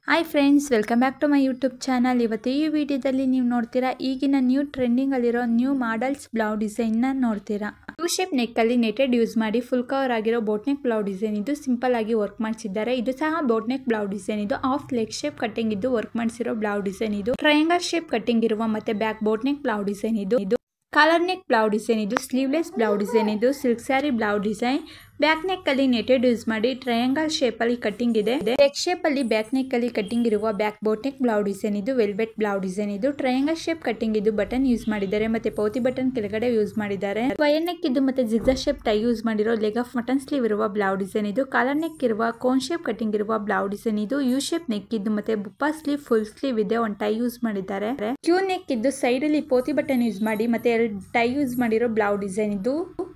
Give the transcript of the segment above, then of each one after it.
Hi friends, welcome back to my YouTube channel. ಇವತ್ತು ಈ ವಿಡಿಯೋದಲ್ಲಿ ನೀವು ನೋಡ್ತೀರಾ ಈಗಿನ ನ್ಯೂ ಟ್ರೆಂಡಿಂಗ್ ಅಲ್ಲಿರೋ ನ್ಯೂ ಮಾಡಲ್ಸ್ ಬ್ಲೌಸ್ ಡಿಸೈನ್ ನ ನೋಡ್ತೀರಾ. ಯು ಶೇಪ್ ನೆಕ್ ಅಲ್ಲಿ ನೆಟೆಡ್ ಯೂಸ್ ಮಾಡಿ ಫುಲ್ ಕವರ್ ಆಗಿರೋ ಬೋಟ್ ನೆಕ್ ಬ್ಲೌಸ್ ಡಿಸೈನ್ ಇದು ಸಿಂಪಲ್ ಆಗಿ ವರ್ಕ್ ಮಾಡಿಸಿದ್ದಾರೆ. ಇದು ಸಹ ಬೋಟ್ ನೆಕ್ ಬ್ಲೌಸ್ ಡಿಸೈನ್ ಇದು ಹಾಫ್ ಲೆಗ್ ಶೇಪ್ ಕಟ್ಟಿಂಗ್ ಇದ್ದು ವರ್ಕ್ ಮಾಡಿಸಿರೋ ಬ್ಲೌಸ್ ಡಿಸೈನ್ ಇದು ಟ್ರಯಾಂಗಲ್ ಶೇಪ್ ಕಟ್ಟಿಂಗ್ ಇರುವ ಮತ್ತೆ back boat neck blouse design ಇದು ಕಾಲರ್ ನೆಕ್ ಬ್ಲೌಸ್ ಡಿಸೈನ್ ಇದು ಸ್ಲೀವ್ಲೆಸ್ ಬ್ಲೌಸ್ ಡಿಸೈನ್ ಇದು silk sari blouse design back neck ಅಲ್ಲಿ ನೆಟೆಡ್ ಯೂಸ್ ಮಾಡಿ ಟ್ರಯಾಂಗಲ್ ಶೇಪ್ ಅಲ್ಲಿ ಕಟ್ಟಿಂಗ್ ಇದೆ. ಲೆಗ್ ಶೇಪ್ ಅಲ್ಲಿ ಬ್ಯಾಕ್ ನೆಕ್ ಅಲ್ಲಿ ಕಟ್ಟಿಂಗ್ ಇರುವ back boat neck blouse design ಇದು ವೆಲ್ವೆಟ್ ಬ್ಲೌಸ್ ಡಿಸೈನ್ ಇದು ಟ್ರಯಾಂಗಲ್ ಶೇಪ್ ಕಟ್ಟಿಂಗ್ ಇದು ಬಟನ್ ಯೂಸ್ ಮಾಡಿದ್ದಾರೆ ಮತ್ತೆ ಪೌತಿ ಬಟನ್ ಕೆಳಗಡೆ ಯೂಸ್ ಮಾಡಿದ್ದಾರೆ. ಸ್ಕ್ವೇರ್ ನೆಕ್ ಇದು ಮತ್ತೆ ಜಿಗ್ಜಾಗ್ ಶೇಪ್ ಟೈ ಯೂಸ್ ಮಾಡಿರೋ ಲೆಗ್ ಆಫ್ ಮಟನ್ ಸ್ಲೀವ್ ಇರುವ ಬ್ಲೌಸ್ ಡಿಸೈನ್ ಇದು ಕಾಲರ್ ನೆಕ್ ಇರುವ ಕೋನ್ ಶೇಪ್ ಕಟ್ಟಿಂಗ್ ಇರುವ ಬ್ಲೌಸ್ ಡಿಸೈನ್ ಇದು ಯು ಶೇಪ್ ನೆಕ್ ಇದು ಮತ್ತೆ ಬುಪ್ಪಾ ಸ್ಲೀವ್ ಫುಲ್ ಸ್ಲೀವ್ ಇದೆ ಒಂದು ಟೈ ಯೂಸ್ ಮಾಡಿದ್ದಾರೆ. ಕ್ಯೂ ನೆಕ್ ಇದ್ದು ಸೈಡ್ ಅಲ್ಲಿ ಪೌತಿ ಬಟನ್ ಯೂಸ್ ಮಾಡಿ ಮತ್ತೆ ಎರಡು ಟೈ ಯೂಸ್ ಮಾಡಿರೋ ಬ್ಲೌಸ್ ಡಿಸೈನ್ ಇದು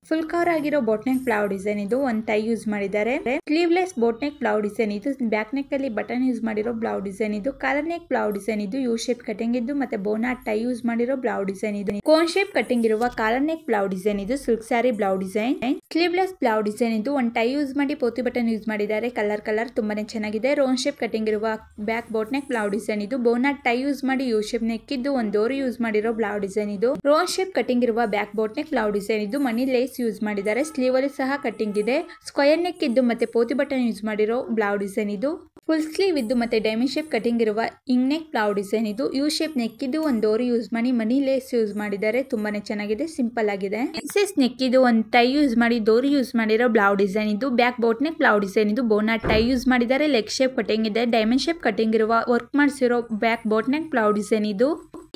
ಫುಲ್ ಕವರ್ ಆಗಿರೋ ಬೋಟ್ ನೆಕ್ ಬ್ಲೌಸ್ ಡಿಸೈನ್ ಇದು ಒಂದು ಟೈ ಯೂಸ್ ಮಾಡಿದ್ದಾರೆ. Sleeveless boat neck blouse design ಇದು ಬ್ಯಾಕ್ ನೆಕ್ ಅಲ್ಲಿ ಬಟನ್ ಯೂಸ್ ಮಾಡಿರೋ ಬ್ಲೌಸ್ ಡಿಸೈನ್ ಇದು ಕಾಲರ್ ನೆಕ್ ಬ್ಲೌಸ್ ಡಿಸೈನ್ ಇದು ಯು ಶೇಪ್ ಕಟಿಂಗ್ ಇದ್ದು ಮತ್ತೆ ಬೋನಾ ಟೈ ಯೂಸ್ ಮಾಡಿರೋ ಬ್ಲೌಸ್ ಡಿಸೈನ್ ಇದು ಕೋನ್ ಶೇಪ್ ಕಟಿಂಗ್ ಇರುವ ಕಾಲರ್ ನೆಕ್ ಬ್ಲೌಸ್ ಡಿಸೈನ್ ಇದು silk sari blouse design sleeveless blouse design ಇದು ಒಂದು ಟೈ ಯೂಸ್ ಮಾಡಿ ಪೋತಿ ಬಟನ್ ಯೂಸ್ ಮಾಡಿದ್ದಾರೆ. ಕಲರ್ ತುಂಬಾನೇ ಚೆನ್ನಾಗಿದೆ. ರೌಂಡ್ ಶೇಪ್ ಕಟಿಂಗ್ ಇರುವ back boat neck blouse design ಇದು ಬೋನಾ ಟೈ ಯೂಸ್ ಮಾಡಿ ಯು ಶೇಪ್ ನೆಕ್ ಇದ್ದು ಒಂದು ಡೋರ್ ಯೂಸ್ ಮಾಡಿರೋ ಬ್ಲೌಸ್ ಡಿಸೈನ್ ಇದು ರೌಂಡ್ ಶೇಪ್ ಕಟಿಂಗ್ ಇರುವ back boat neck blouse design ಇದು ಮನಿ ಲೇಸ್ ಯೂಸ್ ಮಾಡಿದ್ದಾರೆ. ಸ್ಲೀವ್ ಅಲ್ಲಿ ಸಹ ಕಟಿಂಗ್ ಇದೆ. ಸ್ಕ್ವೇರ್ ನೆಕ್ ಇದ್ದು ಮತ್ತೆ ಪೋತಿ ಬಟನ್ ಯೂಸ್ ಮಾಡಿರೋ ಬ್ಲೌಸ್ ಡಿಸೈನ್ ಇದು ಫುಲ್ ಸ್ಲೀವ್ ಇದ್ದು ಮತ್ತೆ ಡೈಮಂಡ್ ಶೇಪ್ ಕಟಿಂಗ್ ಇರುವ ಇಂಗ್ ನೆಕ್ ಬ್ಲೌಸ್ ಡಿಸೈನ್ ಇದು ಯು ಶೇಪ್ ನೆಕ್ ಇದು ಒಂದು ಡೋರ್ ಯೂಸ್ ಮಾಡಿ ಮನಿ ಲೇಸ್ ಯೂಸ್ ಮಾಡಿದ್ದಾರೆ. ತುಂಬಾನೇ ಚೆನ್ನಾಗಿದೆ, ಸಿಂಪಲ್ ಆಗಿದೆ. ಎಕ್ಸೆಸ್ ನೆಕ್ ಇದು ಒಂದು ಟೈ ಯೂಸ್ ಮಾಡಿ ಡೋರ್ ಯೂಸ್ ಮಾಡಿರೋ ಬ್ಲೌಸ್ ಡಿಸೈನ್ ಇದು back boat neck blouse design ಇದು ಬೋನಾ ಟೈ ಯೂಸ್ ಮಾಡಿದ್ದಾರೆ. ಲೆಗ್ ಶೇಪ್ ಕಟಿಂಗ್ ಇದೆ. ಡೈಮಂಡ್ ಶೇಪ್ ಕಟಿಂಗ್ ಇರುವ ವರ್ಕ್ ಮಾಡಿಸಿರೋ back boat neck blouse design ಇದು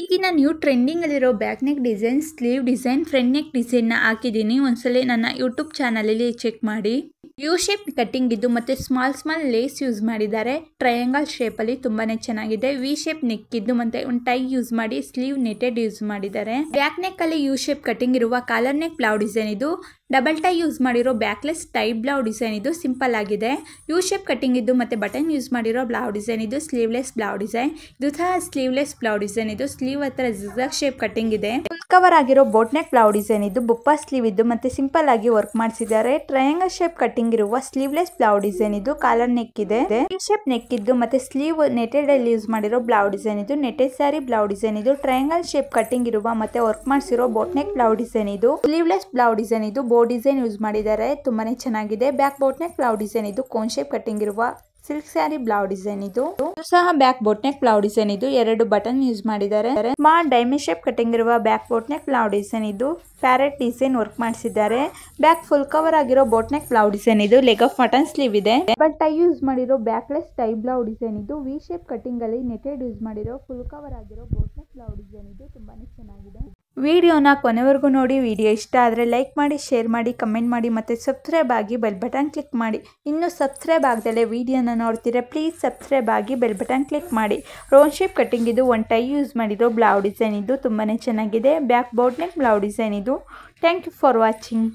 ಈಗಿನ ನ್ಯೂ ಟ್ರೆಂಡಿಂಗ್ ಅಲ್ಲಿರೋ back neck design sleeve design front neck design ನ ಹಾಕಿದ್ದೀನಿ. ಒಂದ್ಸಲ ನನ್ನ ಯೂಟ್ಯೂಬ್ ಚಾನಲ್ ಅಲ್ಲಿ ಚೆಕ್ ಮಾಡಿ. ಯು ಶೇಪ್ ಕಟ್ಟಿಂಗ್ ಇದ್ದು ಮತ್ತೆ ಸ್ಮಾಲ್ ಲೇಸ್ ಯೂಸ್ ಮಾಡಿದ್ದಾರೆ. ಟ್ರಯಾಂಗಲ್ ಶೇಪ್ ಅಲ್ಲಿ ತುಂಬಾನೇ ಚೆನ್ನಾಗಿದೆ. ವಿ ಶೇಪ್ ನೆಕ್ ಇದ್ದು ಮತ್ತೆ ಒಂದು ಟೈ ಯೂಸ್ ಮಾಡಿ ಸ್ಲೀವ್ ನೆಟೆಡ್ ಯೂಸ್ ಮಾಡಿದ್ದಾರೆ. ಬ್ಯಾಕ್ ನೆಕ್ ಅಲ್ಲಿ ಯು ಶೇಪ್ ಕಟಿಂಗ್ ಇರುವ ಕಾಲರ್ ನೆಕ್ ಬ್ಲೌಸ್ ಡಿಸೈನ್ ಇದು ಡಬಲ್ ಟೈ ಯೂಸ್ ಮಾಡಿರೋ ಬ್ಯಾಕ್ಲೆಸ್ ಟೈ ಬ್ಲೌಸ್ ಡಿಸೈನ್ ಇದು ಸಿಂಪಲ್ ಆಗಿದೆ. ಯು ಶೇಪ್ ಕಟಿಂಗ್ ಇದ್ದು ಮತ್ತೆ ಬಟನ್ ಯೂಸ್ ಮಾಡಿರೋ ಬ್ಲೌಸ್ ಡಿಸೈನ್ ಇದು ಸ್ಲೀವ್ಲೆಸ್ ಬ್ಲೌಸ್ ಡಿಸೈನ್ ಇದು ಸಹ ಸ್ಲೀವ್ಲೆಸ್ ಬ್ಲೌಸ್ ಡಿಸೈನ್ ಇದು ಸ್ಲೀವ್ ಹತ್ರ ಜಿಗ್ಜಾಗ್ ಶೇಪ್ ಕಟಿಂಗ್ ಇದೆ. ಫುಲ್ ಕವರ್ ಆಗಿರೋ ಬೋಟ್ ನೆಕ್ ಬ್ಲೌಸ್ ಡಿಸೈನ್ ಇದು ಬುಪ್ಪಾ ಸ್ಲೀವ್ ಇದ್ದು ಮತ್ತೆ ಸಿಂಪಲ್ ಆಗಿ ವರ್ಕ್ ಮಾಡಿಸಿದ್ದಾರೆ. ಟ್ರಯಾಂಗಲ್ ಶೇಪ್ ಕಟಿಂಗ್ ಇರುವ ಸ್ಲೀವ್ಲೆಸ್ ಬ್ಲೌಸ್ ಡಿಸೈನ್ ಇದು ಕಾಲರ್ ನೆಕ್ ಇದೆ. ಯು ಶೇಪ್ ನೆಕ್ ಇದ್ದು ಮತ್ತೆ ಸ್ಲೀವ್ ನೆಟೆಡ್ ಅಲ್ಲಿ ಯೂಸ್ ಮಾಡಿರೋ ಬ್ಲೌಸ್ ಡಿಸೈನ್ ಇದು ನೆಟೆಡ್ ಸ್ಯಾರಿ ಬ್ಲೌಸ್ ಡಿಸೈನ್ ಇದು ಟ್ರಯಾಂಗಲ್ ಶೇಪ್ ಕಟಿಂಗ್ ಇರುವ ಮತ್ತೆ ವರ್ಕ್ ಮಾಡಿಸಿರೋ ಬೋಟ್ ನೆಕ್ ಬ್ಲೌಸ್ ಡಿಸೈನ್ ಇದು ಸ್ಲೀವ್ಲೆಸ್ ಬ್ಲೌಸ್ ಡಿಸೈನ್ ಇದು ಡಿಸೈನ್ ಯೂಸ್ ಮಾಡಿದ್ದಾರೆ. ತುಂಬಾನೇ ಚೆನ್ನಾಗಿದೆ. Back boat neck blouse design ಇದು ಕೋನ್ ಶೇಪ್ ಕಟಿಂಗ್ ಇರುವ ಸಿಲ್ಕ್ ಸ್ಯಾರಿ ಬ್ಲೌಸ್ ಡಿಸೈನ್ ಇದು ಸಹ back boat neck blouse design ಇದು ಎರಡು ಬಟನ್ ಯೂಸ್ ಮಾಡಿದ್ದಾರೆ. ಸ್ಮಾಲ್ ಡೈಮಂಡ್ ಶೇಪ್ ಕಟಿಂಗ್ ಇರುವ back boat neck blouse design ಇದು ಪ್ಯಾರೆಟ್ ಡಿಸೈನ್ ವರ್ಕ್ ಮಾಡಿಸಿದ್ದಾರೆ. ಬ್ಯಾಕ್ ಫುಲ್ ಕವರ್ ಆಗಿರೋ ಬೋಟ್ ನೆಕ್ ಬ್ಲೌಸ್ ಡಿಸೈನ್ ಇದು ಲೆಗ್ ಆಫ್ ಮಟನ್ ಸ್ಲೀವ್ ಇದೆ. ಬಟ್ ಟೈ ಯೂಸ್ ಮಾಡಿರೋ ಬ್ಯಾಕ್ಲೆಸ್ ಟೈ ಬ್ಲೌಸ್ ಡಿಸೈನ್ ಇದು V shape cutting ಅಲ್ಲಿ netted use ಮಾಡಿರೋ full cover ಆಗಿರೋ ಬೋಟ್ ನೆಕ್ ಬ್ಲೌಸ್ ಡಿಸೈನ್ ಇದು ತುಂಬಾನೇ ಚೆನ್ನಾಗಿದೆ. ವಿಡಿಯೋನ ಕೊನೆವರೆಗೂ ನೋಡಿ. ವಿಡಿಯೋ ಇಷ್ಟ ಆದರೆ ಲೈಕ್ ಮಾಡಿ, ಶೇರ್ ಮಾಡಿ, ಕಮೆಂಟ್ ಮಾಡಿ ಮತ್ತು ಸಬ್ಸ್ಕ್ರೈಬ್ ಆಗಿ ಬೆಲ್ ಬಟನ್ ಕ್ಲಿಕ್ ಮಾಡಿ. ಇನ್ನೂ ಸಬ್ಸ್ಕ್ರೈಬ್ ಆಗದಲ್ಲೇ ವಿಡಿಯೋನ ನೋಡ್ತೀರಾ ಪ್ಲೀಸ್ ಸಬ್ಸ್ಕ್ರೈಬ್ ಆಗಿ ಬೆಲ್ ಬಟನ್ ಕ್ಲಿಕ್ ಮಾಡಿ. ರೌಂಡ್ ಶೇಪ್ ಕಟಿಂಗ್ ಇದು ಒಂದು ಟೈ ಯೂಸ್ ಮಾಡಿರೋ ಬ್ಲೌಸ್ ಡಿಸೈನ್ ಇದು ತುಂಬಾನೇ ಚೆನ್ನಾಗಿದೆ. Back boat neck blouse design ಇದು. Thank you for watching.